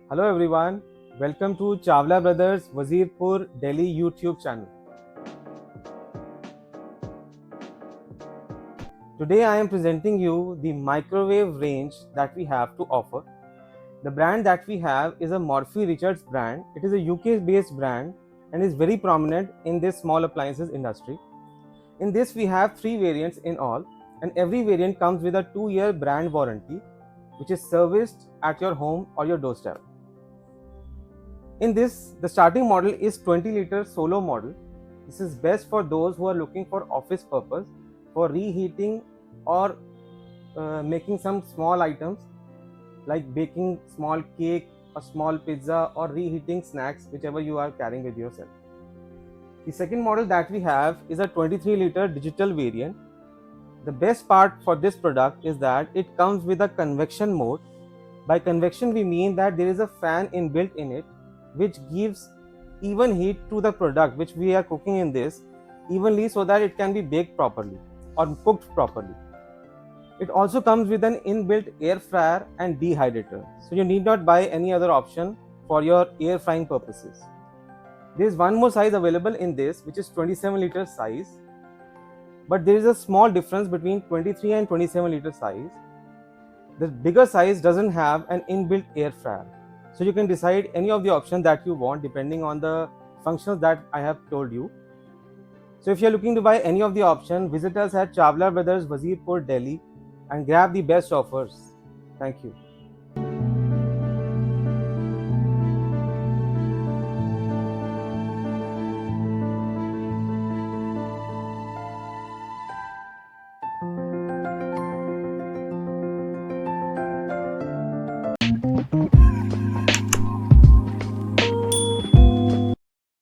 Hello everyone, welcome to Chawla Brothers Wazirpur Delhi YouTube channel. Today I am presenting you the microwave range that we have to offer. The brand that we have is a Morphy Richards brand. It is a UK based brand and is very prominent in this small appliances industry. In this we have 3 variants in all, and every variant comes with a 2-year brand warranty which is serviced at your home or your doorstep. In this, the starting model is 20-liter solo model. This is best for those who are looking for office purpose, for reheating or making some small items like baking small cake, a small pizza, or reheating snacks, whichever you are carrying with yourself. The second model that we have is a 23-liter digital variant. The best part for this product is that it comes with a convection mode. By convection, we mean that there is a fan inbuilt in it which gives even heat to the product which we are cooking in this evenly so that it can be baked properly or cooked properly. It also comes with an inbuilt air fryer and dehydrator, so you need not buy any other option for your air frying purposes. There is one more size available in this, which is 27-liter size, but there is a small difference between 23 and 27-liter size. The bigger size doesn't have an inbuilt air fryer, so you can decide any of the options that you want depending on the functions that I have told you. So if you are looking to buy any of the options, visit us at Chawla Brothers Wazirpur Delhi and grab the best offers. Thank you.